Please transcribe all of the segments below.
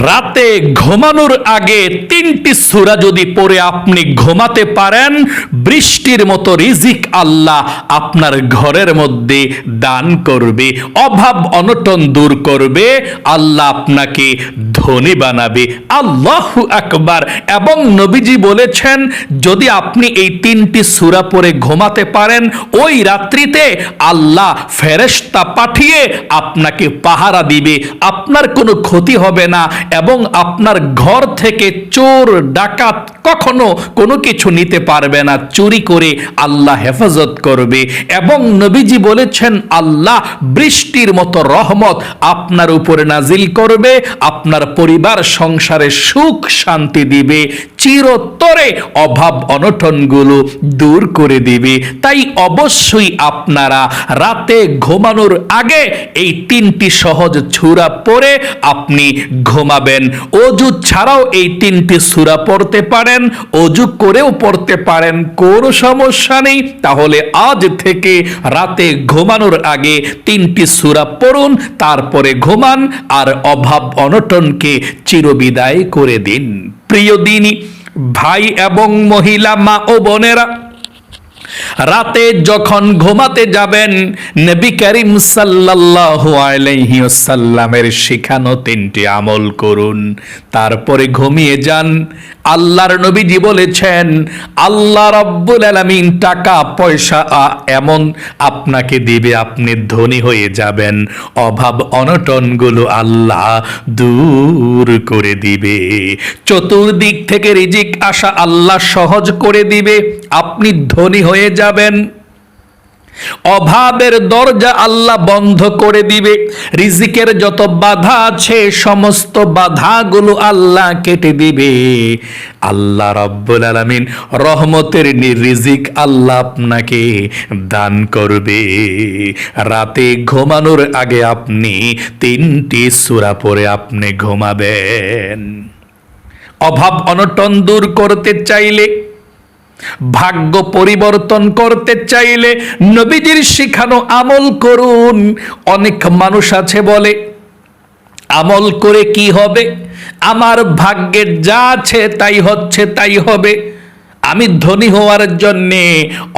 রাতে ঘুমানোর আগে 3টি সূরা যদি পড়ে আপনি ঘুমাতে পারেন, বৃষ্টির মতো রিজিক আল্লাহ আপনার ঘরের মধ্যে দান করবে, অভাব অনটন দূর করবে, আল্লাহ আপনাকে ধনী বানাবে। আল্লাহু আকবার। এবং নবীজি বলেছেন, যদি আপনি এই 3টি সূরা পড়ে ঘুমাতে পারেন, ওই রাত্রিতে আল্লাহ ফেরেশতা পাঠিয়ে আপনাকে পাহারা দিবে, আপনার কোনো ক্ষতি হবে না এবং আপনার ঘর থেকে চোর ডাকাত কখনো কোনো কিছু নিতে পারবে না, চুরি করে আল্লাহ হেফাজত করবে। এবং নবীজি বলেছেন, আল্লাহ বৃষ্টির মতো রহমত আপনার উপরে নাজিল করবে, আপনার পরিবার সংসারে সুখ শান্তি দিবে, চিরতরে অভাব অনটনগুলো দূর করে দিবে। তাই অবশ্যই আপনারা রাতে ঘুমানোর আগে এই 3টি সহজ সূরা পড়ে আপনি ঘুমাবেন। অজু ছাড়াও এই 3টি সূরা পড়তে পারেন, অজু করেও পড়তে পারেন, কোনো সমস্যা নেই। তাহলে আজ থেকে রাতে ঘুমানোর আগে 3টি সূরা পড়ুন, তারপরে ঘুমান আর অভাব অনটনকে চিরবিদায় করে দিন। প্রিয় দিনী ভাই এবং মহিলা মা ও বোনেরা, রাতে যখন ঘুমাতে যাবেন, নবী করিম সাল্লাল্লাহু আলাইহি ওয়াসাল্লামের শিখানো 3টি আমল করুন, তারপরে ঘুমিয়ে যান। আল্লাহর নবীজি বলেছেন, আল্লাহ রাব্বুল আলামিন টাকা পয়সা এমন আপনাকে দিবে, আপনি ধনী হয়ে যাবেন, অভাব অনটনগুলো আল্লাহ দূর করে দিবে, চতুর্দিক থেকে রিজিক আসা আল্লাহ সহজ করে দিবে, আপনি ধনী হয়ে যাবেন, অভাবের দরজা আল্লাহ বন্ধ করে দিবে, রিজিকের যত বাধা আছে সমস্ত বাধাগুলো আল্লাহ কেটে দিবে। আল্লাহ রাব্বুল আলামিন রহমতের রিজিক আল্লাহ আপনাকে দান করবে। রাতে ঘুমানোর আগে আপনি 3টি সূরা পড়ে আপনি ঘুমাবেন। অভাব অনটন দূর করতে চাইলে, ভাগ্য পরিবর্তন করতে চাইলে নবীজির শিখানো আমল করুন। অনেক মানুষ আছে বলে, আমল করে কি হবে, আমার ভাগ্যের যা আছে তাই হচ্ছে তাই হবে, আমি ধনী হওয়ার জন্যে,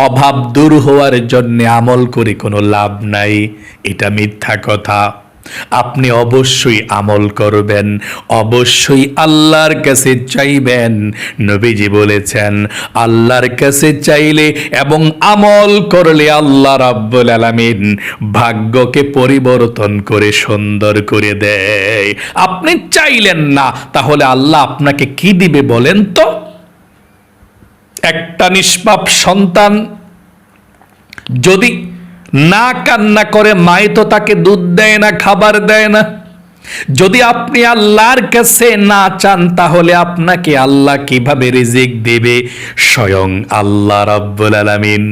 অভাব দূর হওয়ার জন্যে আমল করে কোনো লাভ নাই। এটা মিথ্যা কথা। আপনি অবশ্যই আমল করবেন, অবশ্যই আল্লাহর কাছে চাইবেন। নবীজি বলেছেন, আল্লাহর কাছে চাইলে এবং আমল করলে আল্লাহ রাব্বুল আলামিন ভাগ্যকে পরিবর্তন করে সুন্দর করে দেয়। আপনি চাইলেন না, তাহলে আল্লাহ আপনাকে কি দিবে বলেন তো? একটা নিষ্পাপ সন্তান যদি না কান্না করে, মাই তো তাকে দুধ দেয় না, খাবার দেয় না। যদি আপনি আল্লাহর কাছে না চান, তাহলে আপনাকে আল্লাহ কিভাবে রিজিক দেবে? স্বয়ং আল্লাহ রাব্বুল আলামিন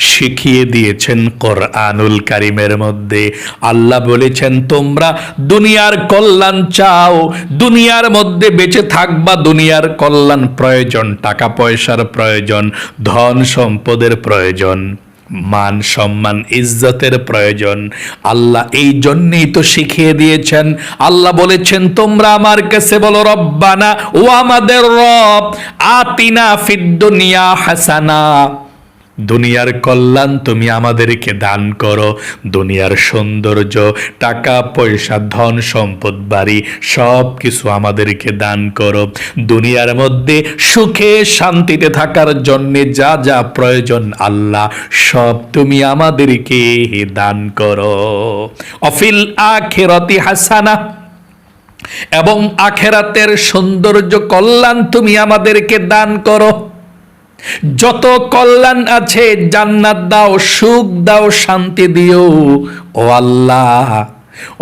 শিখিয়ে দিয়েছেন কোরআনুল কারীমের মধ্যে। আল্লাহ বলেছেন, তোমরা দুনিয়ার কল্যাণ চাও, দুনিয়ার মধ্যে বেঁচে থাকবা, দুনিয়ার কল্যাণ প্রয়োজন, টাকা পয়সার প্রয়োজন, ধন সম্পদের প্রয়োজন, মান সম্মান ইজ্জতের প্রয়োজন। আল্লাহ এই জন্যই তো শিখিয়ে দিয়েছেন। আল্লাহ বলেছেন, তোমরা আমার কাছে বলো, রব্বানা, ও আমাদের রব, আতিনা ফিদ দুনিয়া হাসানা, দুনিয়ার কল্যাণ তুমি আমাদেরকে দান করো, দুনিয়ার সৌন্দর্য, টাকা পয়সা, ধন সম্পদ, বাড়ি, সব কিছু আমাদেরকে দান করো। দুনিয়ার মধ্যে সুখে শান্তিতে থাকার জন্য যা যা প্রয়োজন আল্লাহ সব তুমি আমাদেরকে দান করো। অফিল আখিরাতি হাসানা, এবং আখিরাতের সৌন্দর্য কল্যাণ তুমি আমাদেরকে দান করো। যত কল্যাণ আছে, জান্নাত দাও, সুখ দাও, শান্তি দিও ও আল্লাহ।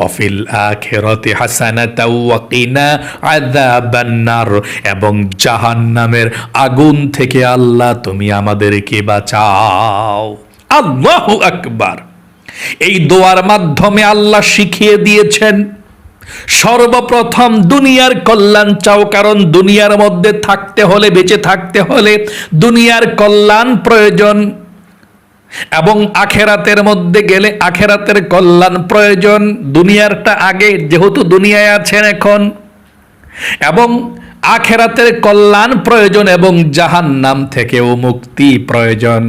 অফিল আখিরাতি হাসানাতাও ওয়া কিনা আযাবান নার, এবং জাহান্নামের আগুন থেকে আল্লাহ তুমি আমাদেরকে বাঁচাও। আল্লাহু আকবার। এই দোয়ার মাধ্যমে আল্লাহ শিখিয়ে দিয়েছেন, সর্বপ্রথম দুনিয়ার কল্যাণ চাও, কারণ দুনিয়ার মধ্যে থাকতে হলে, বেঁচে থাকতে হলে দুনিয়ার কল্যাণ প্রয়োজন, এবং আখেরাতের মধ্যে গেলে আখেরাতের কল্যাণ প্রয়োজন। দুনিয়ারটা আগে, যেহেতু দুনিয়ায় আছেন এখন, এবং আখেরাতের কল্যাণ প্রয়োজন এবং জাহান্নাম থেকেও মুক্তি প্রয়োজন।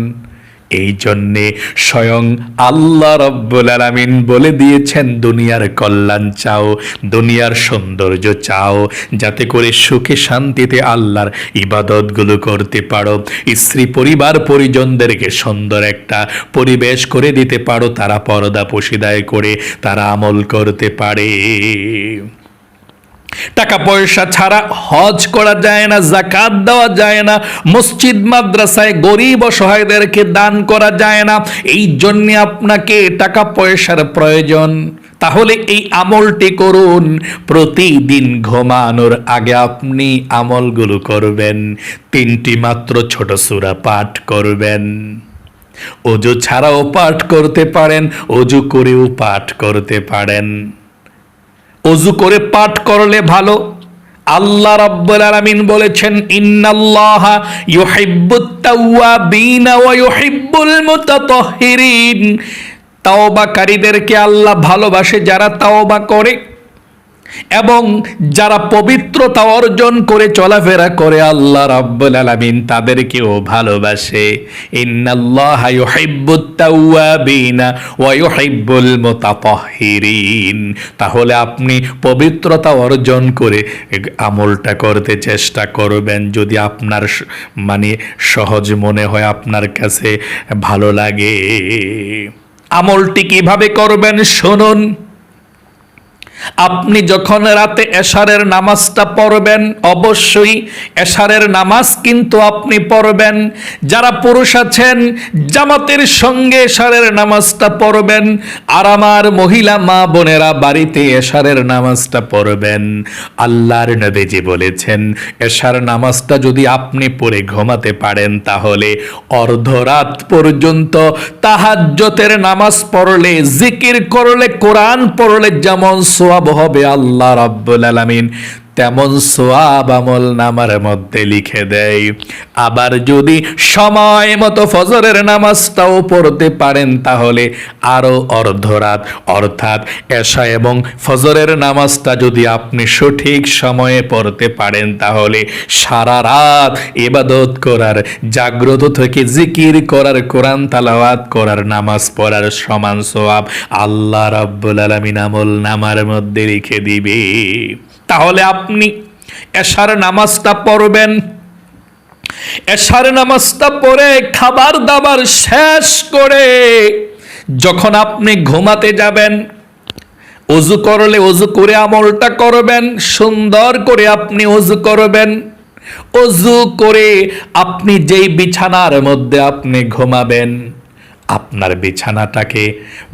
এই জন্যে স্বয়ং আল্লাহ রাব্বুল আলামিন বলে দিয়েছেন, দুনিয়ার কল্যাণ চাও, দুনিয়ার সৌন্দর্য চাও, যাতে করে সুখে শান্তিতে আল্লাহর ইবাদতগুলো করতে পারো, স্ত্রী পরিবার পরিজনদেরকে সুন্দর একটা পরিবেশ করে দিতে পারো, তারা পর্দা পশিদায় করে তারা আমল করতে পারে। টাকা পয়সা ছাড়া হজ করা যায় না, যাকাত দেওয়া যায় না, মসজিদ মাদ্রাসায় গরিব অসহায়দেরকে দান করা যায় না। এই জন্য আপনাকে টাকা পয়সার প্রয়োজন। তাহলে এই আমলটি করুন, প্রতিদিন ঘুমানোর আগে আপনি আমলগুলো করবেন। 3টি মাত্র ছোট সূরা পাঠ করবেন। ওযু ছাড়াও পাঠ করতে পারেন, ওযু করেও পাঠ করতে পারেন। ওযু করে পাঠ করলে ভালো। আল্লাহ রাব্বুল আলামিন বলেছেন, ইন্নাল্লাহা ইউহিব্বুত তাওয়াবিনা ওয়া ইউহিব্বুল মুতাতাহহিরিন। তাওবাকারীদেরকে আল্লাহ ভালোবাসে, যারা তাওবা করে এবং যারা পবিত্রতা অর্জন করে চলাফেরা করে, আল্লাহ রাব্বুল আলামিন তাদেরকেও ভালোবাসে। ইন্নাল্লাহা ইউহিব্বুত তাওয়াবিনা ওয়া ইউহিব্বুল মুতাতাহহিরিন। তাহলে আপনি পবিত্রতা অর্জন করে আমলটা করতে চেষ্টা করবেন, যদি আপনার সহজ মনে হয়, আপনার কাছে ভালো লাগে। আমলটি কিভাবে করবেন শুনুন। আপনি যখন রাতে এশারের নামাজটা পড়বেন, অবশ্যই এশারের নামাজ কিন্তু আপনি পড়বেন। যারা পুরুষ আছেন জামাতের সঙ্গে এশারের নামাজটা পড়বেন, আর আমার মহিলা মা বোনেরা বাড়িতে এশারের নামাজটা পড়বেন। আল্লাহর নবীজি বলেছেন, এশার নামাজটা যদি আপনি পড়ে ঘুমাতে পারেন, তাহলে অর্ধরাত পর্যন্ত তাহাজ্জুদের নামাজ পড়লে, জিকির করলে, কোরআন পড়লে যেমন সোয়াব হবে, আল্লাহ রাব্বুল আলামিন তেমন সোয়াব আমল নামার মধ্যে লিখে দেয়। আবার যদি সময় মতো ফজরের নামাজটাও পড়তে পারেন, তাহলে আরো অর্ধরাত, অর্থাৎ এশা এবং ফজরের নামাজটা যদি আপনি সঠিক সময়ে পড়তে পারেন, তাহলে সারা রাত ইবাদত করার, জাগ্রত থেকে জিকির করার, কোরআন তালাওয়াত করার, নামাজ পড়ার সমান সোয়াব আল্লাহ রাব্বুল আলামিন আমল নামার মধ্যে লিখে দিবে। তাহলে আপনি এশার নামাজটা পড়বেন। এশার নামাজটা পড়ে খাবার দাবার শেষ করে যখন আপনি ঘুমাতে যাবেন, ওযু করলে ওযু করে আমলটা করবেন। সুন্দর করে আপনি ওযু করবেন। ওযু করে আপনি যেই বিছানার মধ্যে আপনি ঘুমাবেন, আপনার বিছানাটাকে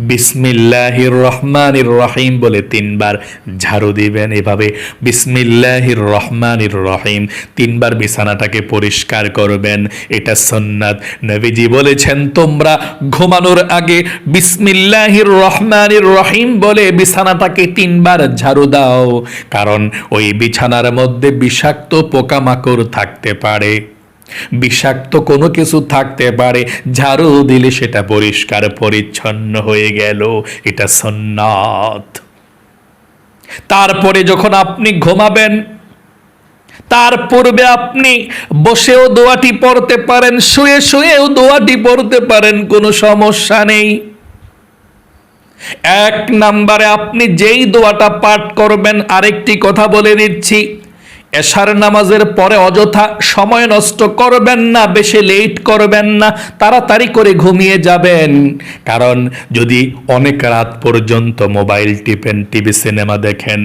বিসমিল্লাহির রহমানির রহিম বলে 3 বার ঝাড়ু দিবেন। এভাবে বিসমিল্লাহির রহমানির রহিম 3 বার বিছানাটাকে পরিষ্কার করবেন। এটা সুন্নাত। নবীজি বলেছেন, তোমরা ঘুমানোর আগে বিসমিল্লাহির রহমানির রহিম বলে বিছানাটাকে 3 বার ঝাড়ু দাও, কারণ ওই বিছানার মধ্যে বিষাক্ত পোকামাকড় থাকতে পারে, বিষাক্ত কোনো কিছু থাকতে পারে। ঝাড়ু দিলে সেটা পরিষ্কার পরিচ্ছন্ন হয়ে গেল। এটা সুন্নাত। তারপরে যখন আপনি ঘুমাবেন, তার পূর্বে আপনি বসেও দোয়াটি পড়তে পারেন, শুয়ে শুয়েও দোয়াটি পড়তে পারেন, কোনো সমস্যা নেই। 1 নম্বরে আপনি যেই দোয়াটা পাঠ করবেন, আরেকটি কথা বলে দিচ্ছি, এশার নামাজের পরে অযথা সময় নষ্ট করবেন না, বেশি লেট করবেন না, তাড়াতাড়ি করে ঘুমিয়ে যাবেন। কারণ যদি অনেক রাত পর্যন্ত মোবাইল টিপেন, টিভি সিনেমা দেখেন,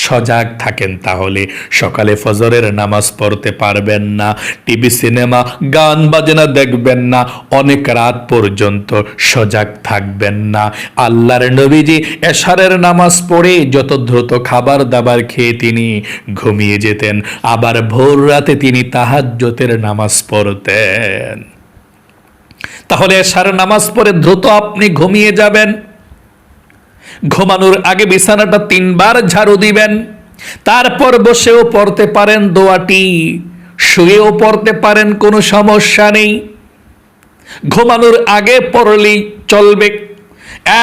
সজাগ থাকেন, তাহলে সকালে ফজরের নামাজ পড়তে পারবেন না। টিভি সিনেমা গান বাজনা দেখবেন না, অনেক রাত পর্যন্ত সজাগ থাকবেন না। আল্লাহর নবীজি এশারের নামাজ পড়ে যত দ্রুত খাবার দাবার খেয়ে তিনি ঘুমিয়ে যেতেন, আবার ভোর রাতে তিনি তাহাজ্জুদের নামাজ পড়তেন। তাহলে এশার নামাজ পড়ে দ্রুত আপনি ঘুমিয়ে যাবেন। ঘুমানোর আগে বিছানাটা 3 বার ঝাড়ু দিবেন। তারপর বসেও পড়তে পারেন দোয়াটি, শুয়েও পড়তে পারেন, কোনো সমস্যা নেই। ঘুমানোর আগে পড়লেই চলবে।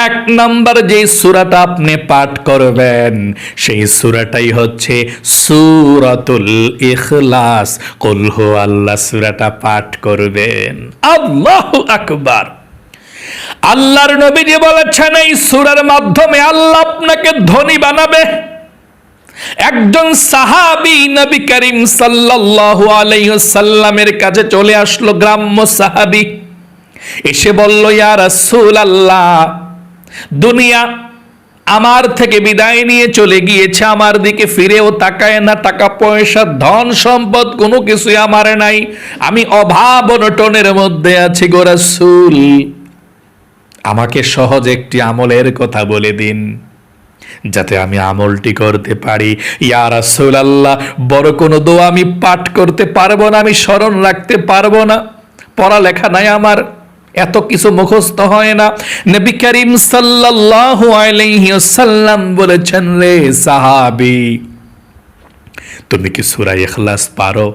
এক নাম্বার যে সূরাটা আপনি পাঠ করবেন সেই সূরাটাই হচ্ছে সূরাতুল ইখলাস। কুল হুয়াল্লাহ সূরাটা পাঠ করবেন। আল্লাহু আকবার। আল্লাহর নবীজি বলেছেন এই সূরার মাধ্যমে আল্লাহ আপনাকে ধনী বানাবে। একজন সাহাবী নবী করিম সাল্লাল্লাহু আলাইহি ওয়াসাল্লামের কাছে চলে আসলো, গ্রাম্য সাহাবী, এসে বলল, ইয়া রাসূলুল্লাহ, দুনিয়া আমার থেকে বিদায় নিয়ে চলে গিয়েছে, আমার দিকে ফিরেও তাকায় না, টাকা পয়সা ধন সম্পদ কোনো কিছুই আমার নাই, আমি অভাব অনটনের মধ্যে আছি গো রাসূল, আমাকে সহজ একটি আমলের কথা বলে দিন যাতে আমি আমলটি করতে পারি। ইয়া রাসূলুল্লাহ, বড় কোনো দোয়া আমি পাঠ করতে পারবো না, আমি স্মরণ রাখতে পারবো না, পড়ালেখা নাই আমার, এত কিছু মুখস্থ হয় না। নবী করিম সাল্লাল্লাহু আলাইহি ওয়াসাল্লাম বলেছেন, রে সাহাবী, তুমি কি সূরা ইখলাস পারো?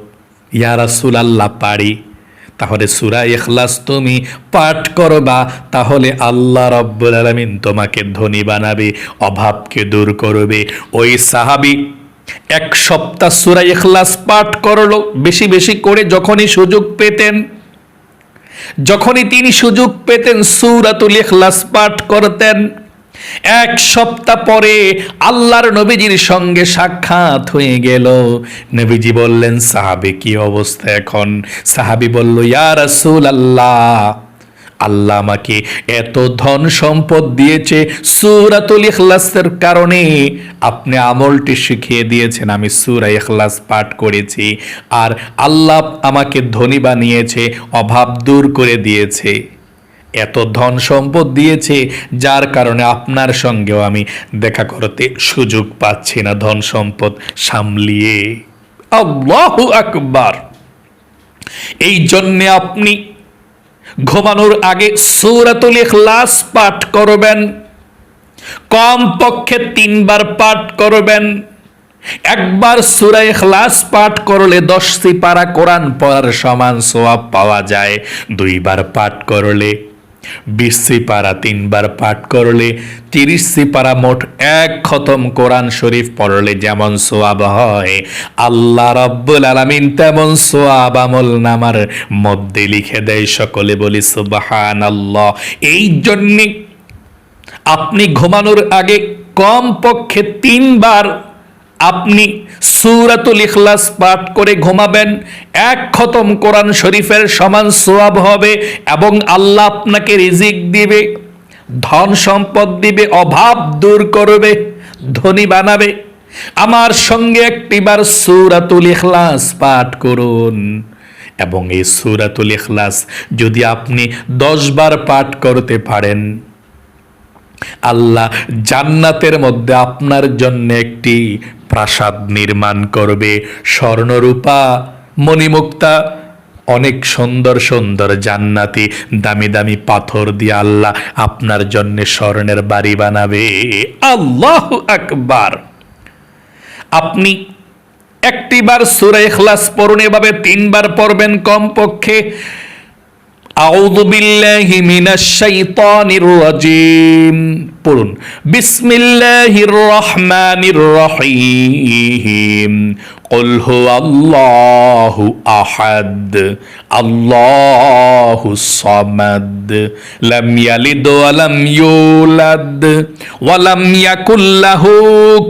ইয়া রাসূলুল্লাহ, পারি। তাহলে সূরা ইখলাস তুমি পাঠ করবা, তাহলে আল্লাহ রাব্বুল আলামিন তোমাকে ধনী বানাবে, অভাবকে দূর করবে। ওই সাহাবী এক সপ্তাহ সূরা ইখলাস পাঠ করলো, বেশি বেশি করে। যখনই তিনি সুযোগ পেতেন সূরাতুল ইখলাস পাঠ করতেন। এক সপ্তাহ পরে আল্লাহর নবীজির সঙ্গে সাক্ষাৎ হয়ে গেল। নবীজি বললেন, সাহাবী কি অবস্থা এখন? সাহাবী বলল, ইয়া রাসূলুল্লাহ, আল্লাহ আমাকে এত ধন সম্পদ দিয়েছে, সূরাতুল ইখলাসের কারণে আপনি আমলটি শিখিয়ে দিয়েছেন, আমি সূরা ইখলাস পাঠ করেছি, আর আল্লাহ আমাকে ধনী বানিয়েছে, অভাব দূর করে দিয়েছে, এত ধন সম্পদ দিয়েছে যার কারণে আপনার সঙ্গেও আমি দেখা করতে সুযোগ পাচ্ছি না ধন সম্পদ সামলিয়ে। আল্লাহু আকবার। এই জন্যে আপনি ঘুমানোর আগে সূরাতুল ইখলাস পাঠ করবেন, কমপক্ষে 3 বার পাঠ করবেন। একবার সূরা ইখলাস পাঠ করলে 10 সিপারা কোরআন পড়ার সমান সওয়াব পাওয়া যায়। 2 বার পাঠ করলে 20 সিপারা, 3 বার পাঠ করলে 30 সিপারা, মোট 1 খতম কোরআন শরীফ পড়লে যেমন সওয়াব হয়, আল্লাহ রাব্বুল আলামিন তেমন সওয়াব আমল নামার মধ্যে লিখে দেয়। সকলে বলি সুবহানাল্লাহ। এই জন্য আপনি ঘুমানোর আগে কমপক্ষে 3 বার আপনি সূরাতুল ইখলাস পাঠ করে ঘুমাবেন। 1 খতম কোরআন শরীফের সমান সওয়াব হবে, এবং আল্লাহ আপনাকে রিজিক দিবে, ধন সম্পদ দিবে, অভাব দূর করবে, ধনী বানাবে। আমার সঙ্গে একটিবার সূরাতুল ইখলাস পাঠ করুন, এবং এই সূরাতুল ইখলাস যদি আপনি 10 বার পাঠ করতে পারেন, আল্লাহ জান্নাতের মধ্যে আপনার জন্য একটি প্রাসাদ নির্মাণ করবে। স্বর্ণরূপা মণিমুক্তা অনেক সুন্দর সুন্দর জান্নাতি দামি দামি পাথর দিয়ে আল্লাহ আপনার জন্য স্বর্ণের বাড়ি বানাবে। আল্লাহু আকবার। আপনি একটিবার সূরা ইখলাস পড়ুন, এভাবে 3 বার পড়বেন কমপক্ষে। আউযু বিল্লাহি মিনাশ শাইতানির রাজিম পড়ুন। বিসমিল্লাহির রহমানির রহিম। কুল হুয়াল্লাহু আহাদ আল্লাহুস সামাদ লাম ইয়ালিদ ওয়া লাম ইউলাদ ওয়া লাম ইয়াকুল লাহু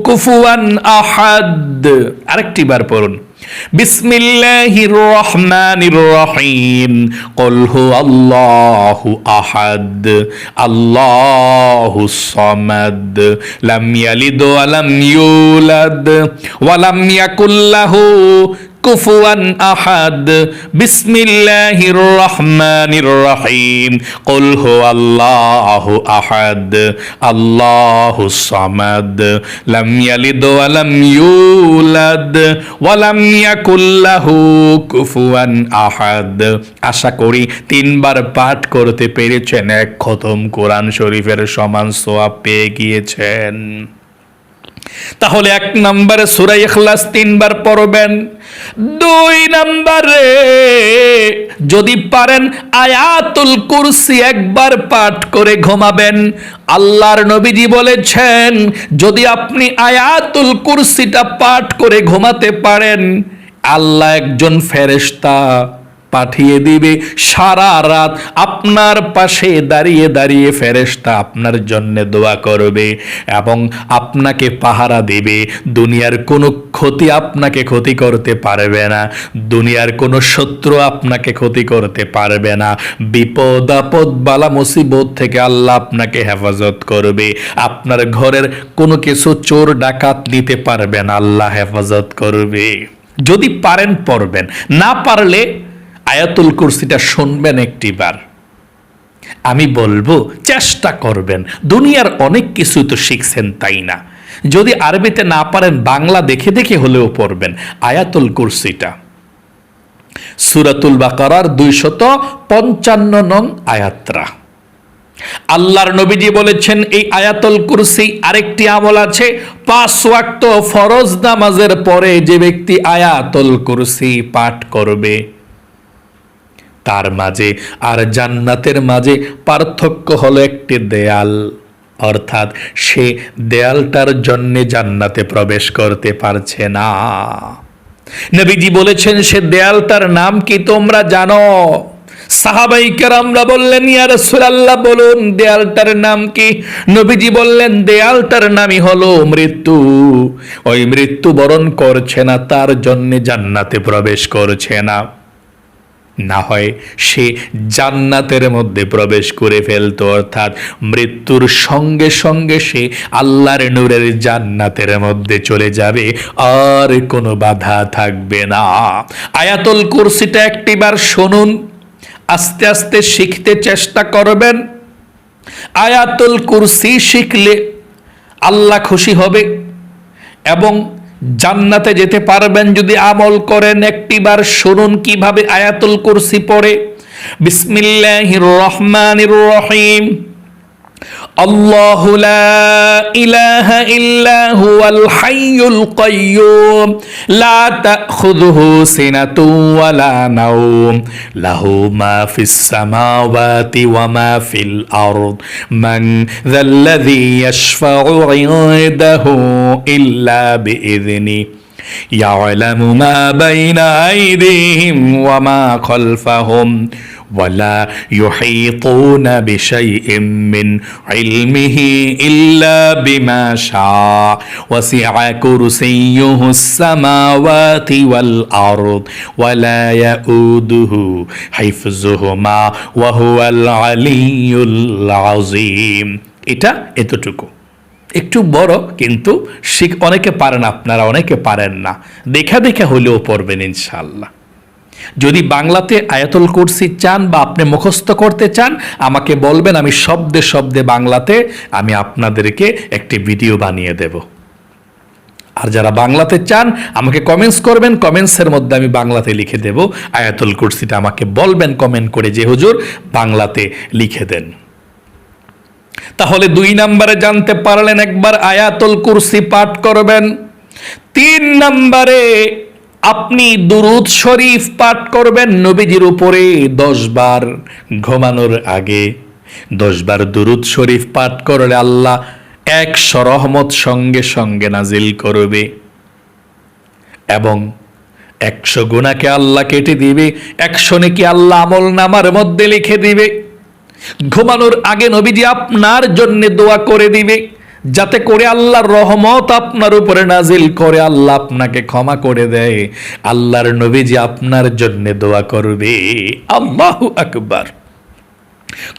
কুফুয়ান আহাদ। আরেকটি বার পড়ুন। বিসমিল্লাহির রহমানির রহিম। কুল হুয়াল্লাহু আহাদ আল্লাহুস সামাদ লাম ইয়ালিদ ওয়া লাম ইউলাদ ওয়া লাম ইয়াকুল লাহু কুফুয়ান আহাদ। বিসমিল্লাহির রহমানির রহিম। কুল হুয়াল্লাহু আহাদ আল্লাহুস সামাদ লাম ইয়ালিদ ওয়া লাম ইউলাদ ওয়া লাম ইয়াকুল লাহু কুফুয়ান আহাদ। আশা করি 3 বার পাঠ করতে পেরেছেন, 1 খতম কোরআন শরীফের সমান সওয়াব পেয়ে গিয়েছেন। তাহলে 1 নম্বরে সূরা ইখলাস 3 বার পড়বেন। 2 নম্বরে যদি পারেন আয়াতুল কুরসি একবার পাঠ করে ঘুমাবেন। আল্লাহর নবীজি বলেছেন, যদি আপনি আয়াতুল কুরসিটা পাঠ করে ঘুমাতে পারেন, আল্লাহ একজন ফেরেশতা পাঠিয়ে দিবে, সারা রাত আপনার পাশে দাঁড়িয়ে দাঁড়িয়ে ফেরেশতা আপনার জন্য দোয়া করবে এবং আপনাকে পাহারা দিবে। দুনিয়ার কোনো ক্ষতি আপনাকে ক্ষতি করতে পারবে না, দুনিয়ার কোনো শত্রু আপনাকে ক্ষতি করতে পারবে না। বিপদ আপদ বালা মুসিবত থেকে আল্লাহ আপনাকে হেফাজত করবে। আপনার ঘরের কোনো কিছু চোর ডাকাত নিতে পারবে না, আল্লাহ হেফাজত করবে। যদি পারেন পড়বেন, না পারলে আয়াতুল কুরসিটা শুনবেন একটিবার। আমি বলবো চেষ্টা করবেন। দুনিয়ার অনেক কিছু তো শিখছেন, তাই না? যদি আরবিতে না পারেন বাংলা দেখে দেখে হলেও পড়বেন আয়াতুল কুরসিটা। সূরাতুল বাকারার 255 নং আয়াতরা। আল্লাহর নবীজি বলেছেন এই আয়াতুল কুরসি আরেকটি আমল আছে, 5 ওয়াক্ত ফরজ নামাজের পরে যে ব্যক্তি আয়াতুল কুরসি পাঠ করবে, তার মাঝে আর জান্নাতের মাঝে পার্থক্য হলো একটি দেয়াল, অর্থাৎ সে দেয়ালটার জন্য জান্নাতে প্রবেশ করতে পারছে না। নবীজি বলেছেন সে দেয়ালটার নাম কি তোমরা জানো? সাহাবাই কেরামরা বললেন, ইয়া রাসূলুল্লাহ বলুন দেয়ালটার নাম কি? নবীজি বললেন দেয়ালটার নামই হলো মৃত্যু। ওই মৃত্যু বরণ করছে না, তার জন্য জান্নাতে প্রবেশ করছে না। না হয় সে জান্নাতের মধ্যে প্রবেশ করে ফেলতো, অর্থাৎ মৃত্যুর সঙ্গে সঙ্গে সে আল্লাহর নূরের জান্নাতের মধ্যে চলে যাবে, আর কোনো বাধা থাকবে না। আয়াতুল কুরসিটা একটিবার শুনুন, আস্তে আস্তে শিখতে চেষ্টা করবেন। আয়াতুল কুরসি শিখলে আল্লাহ খুশি হবে এবং জান্নাতে যেতে পারবেন যদি আমল করেন। একটিবার শুনুন কিভাবে আয়াতুল কুরসি পড়ে। বিসমিল্লাহির রহমানির রহিম। আল্লাহু লা ইলাহা ইল্লা হুয়াল হাইয়ুল কাইয়্যুম লা তাখুযুহু সিনাতুন ওয়া লা নাওম লাহু মা ফিস সামাওয়াতি ওয়া মা ফিল আরদ মান যাল্লাযী ইয়াশফা'ু 'ইনদাহু ইল্লা বিইযনিহি يعلم ما بين أيديهم وما خلفهم ولا يحيطون بشيء من علمه إلا بما شاء وسع كرسيه السماوات والأرض ولا يؤوده حفظهما وهو العلي العظيم। এটা এতটুকু, একটু বড়, কিন্তু অনেকে পারেন, আপনারা অনেকে পারেন না, দেখা দেখা হলেও পড়বেন ইনশাআল্লাহ। যদি বাংলাতে আয়াতুল কুরসি চান বা আপনি মুখস্থ করতে চান আমাকে বলবেন, আমি শব্দে শব্দে বাংলাতে আমি আপনাদেরকে একটি ভিডিও বানিয়ে দেব। আর যারা বাংলাতে চান আমাকে কমেন্টস করবেন, কমেন্টসের মধ্যে আমি বাংলাতে লিখে দেব আয়াতুল কুরসিটা। আমাকে বলবেন কমেন্ট করে যে হুজুর বাংলাতে লিখে দেন। তাহলে 2 নম্বরে জানতে পারলেন একবার আয়াতুল কুরসি পাঠ করবেন। 3 নম্বরে আপনি দুরূদ শরীফ পাঠ করবেন নবীজির উপরে 10 বার। ঘুমানোর আগে 10 বার দুরূদ শরীফ পাঠ করলে আল্লাহ 100 রহমত সঙ্গে সঙ্গে নাজিল করবে এবং 100 গুনাহকে আল্লাহ কেটে দিবে, 100 নেকি আল্লাহ আমল নামার মধ্যে লিখে দিবে। ঘুমানোর আগে নবীজি আপনার জন্য দোয়া করে দিবে যাতে করে আল্লাহর রহমত আপনার উপরে নাজিল করে, আল্লাহ আপনাকে ক্ষমা করে দেয়। আল্লাহর নবীজি আপনার জন্য দোয়া করবে। আল্লাহু আকবার।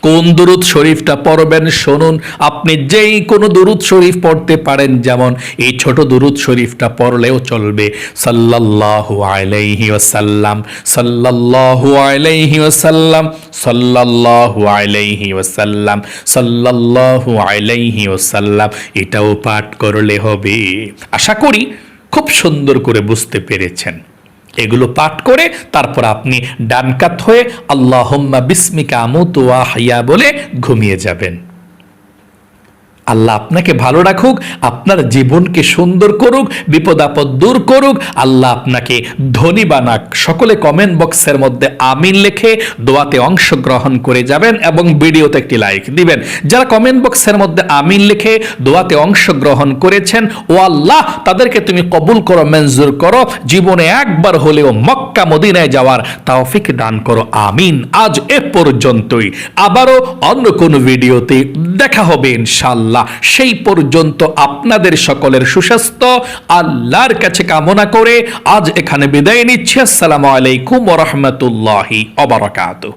কোন দুরূদ শরীফটা পড়বেন শুনুন। আপনি যেই কোনো দুরূদ শরীফ পড়তে পারেন, যেমন এই ছোট দুরূদ শরীফটা পড়লেও চলবে। সাল্লাল্লাহু আলাইহি ওয়াসাল্লাম, সাল্লাল্লাহু আলাইহি ওয়াসাল্লাম, সাল্লাল্লাহু আলাইহি ওয়াসাল্লাম, সাল্লাল্লাহু আলাইহি ওয়াসাল্লাম, এটাও পাঠ করলে হবে। আশা করি খুব সুন্দর করে বুঝতে পেরেছেন। এগুলো পাঠ করে তারপর আপনি ডান কাত হয়ে আল্লাহুম্মা বিসমিকা আমুতু ওয়া আহইয়া বলে ঘুমিয়ে যাবেন। আল্লাহ আপনাকে ভালো রাখুক, আপনার জীবনকে সুন্দর করুক, বিপদ আপদ দূর করুক, আল্লাহ আপনাকে ধনী বানাক। সকলে কমেন্ট বক্সের মধ্যে আমিন লিখে দোয়াতে অংশগ্রহণ করে যাবেন এবং ভিডিওতে একটি লাইক দিবেন। যারা কমেন্ট বক্সের মধ্যে আমিন লিখে দোয়াতে অংশগ্রহণ করেছেন, ও আল্লাহ তাদেরকে তুমি কবুল করো, মঞ্জুর করো, জীবনে একবার হলেও মক্কা মদিনায় যাওয়ার তৌফিক দান করো, আমিন। আজ এ পর্যন্তই, আবারও অন্য কোন ভিডিওতে দেখা হবে ইনশাআল্লাহ। সেই পর্যন্ত আপনাদের সকলের সুস্বাস্থ্য আল্লাহর কাছে কামনা করে আজ এখানে বিদায় নিচ্ছি। আসসালামু আলাইকুম ওয়া রাহমাতুল্লাহি ওয়া বারাকাতুহু।